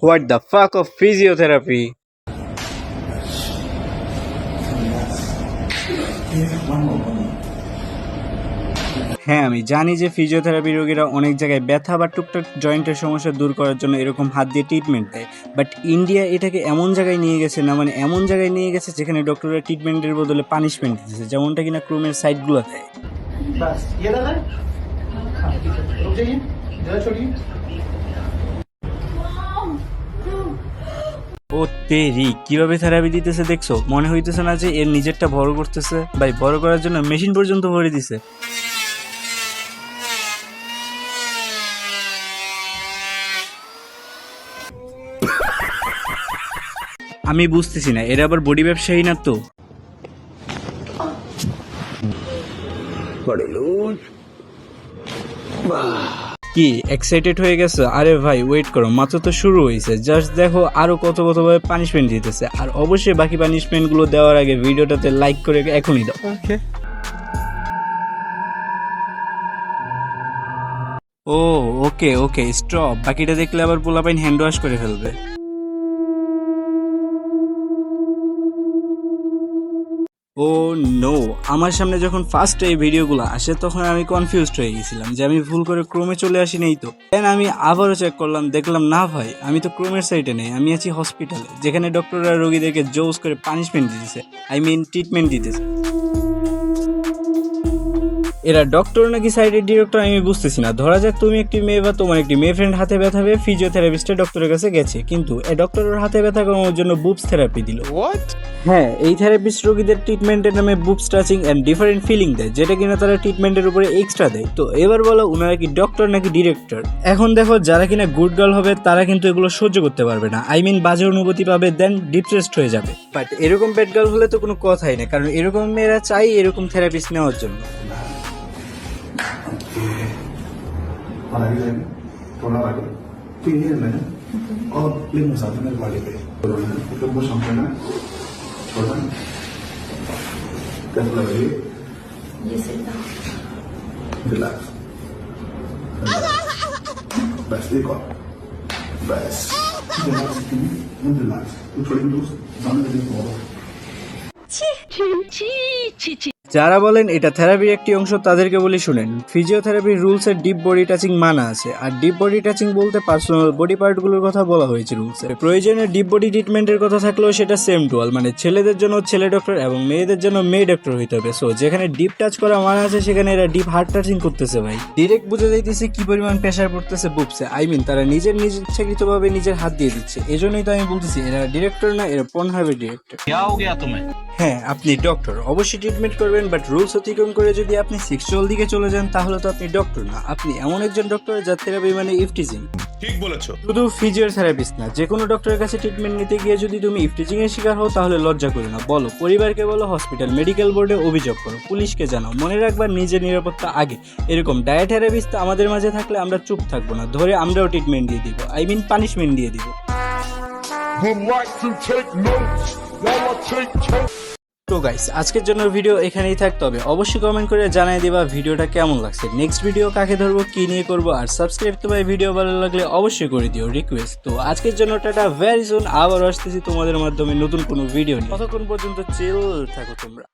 What the fuck of physiotherapy? হ্যাঁ, আমি জানি যে ফিজিওথেরাপি রোগীরা অনেক জায়গায় ব্যথা বা টুকটাক জয়েন্টের সমস্যা দূর করার জন্য এরকম হাত দিয়ে ট্রিটমেন্ট দেয়। বাট ইন্ডিয়া এটাকে এমন জায়গায় নিয়ে গেছে না, মানে এমন জায়গায় নিয়ে গেছে যেখানে ডক্টররা ট্রিটমেন্টের বদলে পানিশমেন্ট দিতেছে, যেমনটা কিনা ক্রোমের সাইটগুলো দেয়। ও তেরি, কিভাবে থেরাপি দিতেছে দেখছো? মনে হইতেছে না যে এর নিজেরটা বড় করতেছে? ভাই, বড় করার জন্য মেশিন পর্যন্ত ভরে দিছে। আমি বুঝতেছি না, এরা আবার বডি ব্যবসায়ী না তো? কি এক্সাইটেড হয়ে গেছে? আরে ভাই ওয়েট করো, মাত্র তো শুরু হয়েছে। জাস্ট দেখো আরো কত কতভাবে পানিশমেন্ট দিতেছে। আর অবশ্যই বাকি পানিশমেন্ট গুলো দেওয়ার আগে ভিডিওটাতে লাইক করে এখনই দাও। ও ওকে ওকে, স্টপ। বাকিটা দেখলে আবার পোলাপাইন হ্যান্ড ওয়াশ করে ফেলবে। ও নো, আমার সামনে যখন ফার্স্ট এই ভিডিওগুলো আসে তখন আমি কনফিউজড হয়ে গেছিলাম যে আমি ভুল করে ক্রোমে চলে আসি নাই তো। দেন আমি আবারও চেক করলাম, দেখলাম না ভাই, আমি তো ক্রোমের সাইটে নেই, আমি আছি হসপিটালে, যেখানে ডক্টররা রোগীদেরকে জোস করে পানিশমেন্ট দিতেছে, আই মিন ট্রিটমেন্ট দিতেছে। এরা ডক্টর নাকি সাইডের ডিরেক্টর আমি বুঝতেছি না। ধরা যাক তুমি একটি মেয়ে বা তোমার একটি মেয়ে ফ্রেন্ড হাতে ব্যথা পেয়ে ফিজিওথেরাপিস্টের ডক্টরের কাছে গেছে, কিন্তু এই ডক্টরের হাতে ব্যথা কমানোর জন্য বুবস থেরাপি দিল। হ্যাঁ, এই থেরাপিস্ট রোগীদের ট্রিটমেন্টের নামে boobs touching and different feeling দেয়, যেটা কিনা তারা ট্রিটমেন্টের উপরে এক্সট্রা দেয়। তো এবার বলো, ওনারা কি ডক্টর নাকি ডিরেক্টর? এখন দেখো, যারা কিনা গুড গার্ল হবে তারা কিন্তু এগুলো সহ্য করতে পারবে না, আই মিন বাজে অনুভূতি পাবে, দেন ডিপ্রেসড হয়ে যাবে। বাট এরকম ব্যাড গার্ল হলে তো কোনো কথাই নেই, কারণ এরকম মেয়েরা চাই এরকম থেরাপিস্ট নেওয়ার জন্য। थोड़ा आगे क्लियर है ना, और प्लेन मसाज मेरे बॉडी पे तो वो समझना छोटा कैसा लग रही है? ये सीधा रिलैक्स, बस एक और बस रिलैक्स तो थोड़ी लूज जाने दे दो। যারা বলেন এটা থেরাপির একটি অংশ তাদেরকে বলি শুনেন, ফিজিওথেরাপির রুলসে ডিপ বডি টাচিং মানা আছে। আর ডিপ বডি টাচিং বলতে পার্সোনাল বডি পার্টগুলোর কথা বলা হয়েছে রুলসে। প্রয়োজনে ডিপ বডি ট্রিটমেন্টের কথা থাকলেও সেটা সেম টু অল, মানে ছেলেদের জন্য ছেলে ডক্টর এবং মেয়েদের জন্য মেয়ে ডক্টর হইতে হবে। সো যেখানে ডিপ টাচ করা মানা আছে সেখানে এরা ডিপ হার্ট টাচিং করতেছে। ভাই ডিরেক্ট বুঝে যাইতেছে কি পরিমাণ প্রেশার পড়তেছে বুবসে, আই মিন তারা নিজের ইচ্ছাকৃতভাবে নিজের হাত দিয়ে দিচ্ছে। এজন্যই তো আমি বলতেছি এরা ডিরেক্টর না, এরা পর্নহাবের ডিরেক্টর। হ্যাঁ, আপনি ডক্টর, অবশ্যই ট্রিটমেন্ট করবেন, বাট রুলস অতিক্রম করে যদি আপনি সেক্সুয়াল দিকে চলে যান তাহলে তো আপনি ডক্টর না, আপনি এমন একজন ডক্টর যার থেরাপি মানে ইফটিজিং। ঠিক বলেছো। শুধু ফিজিওথেরাপিস্ট না, যে কোনো ডক্টরের কাছে ট্রিটমেন্ট নিতে গিয়ে যদি তুমি ইফটিজিং এর শিকার হও তাহলে লজ্জা করো না, বলো পরিবারকে, বলো হসপিটাল মেডিকেল বোর্ডে অভিযোগ করো, পুলিশকে জানাও। মনে রাখবা নিজের নিরাপত্তা আগে। এরকম ডায়েথেরাপিস্ট আমাদের মাঝে থাকলে আমরা চুপ থাকবো না, ধরে আমরাও ট্রিটমেন্ট দিয়ে দিব, আই মিন পানিশমেন্ট দিয়ে দিব। তো গাইস, আজকের জন্য ভিডিও এখানেই থাকতে হবে। অবশ্যই কমেন্ট করে জানিয়ে দিবা ভিডিওটা কেমন লাগছে, নেক্সট ভিডিও কাকে ধরবো, কি নিয়ে করবো। আর সাবস্ক্রাইব তো ভাই ভিডিও ভালো লাগলে অবশ্যই করে দিও, রিকোয়েস্ট। তো আজকের জন্য টাটা, ভেরি সুন আবার আসতেছি তোমাদের মাধ্যমে নতুন কোনো ভিডিও নিয়ে। ততক্ষণ পর্যন্ত চিল থাকো তোমরা।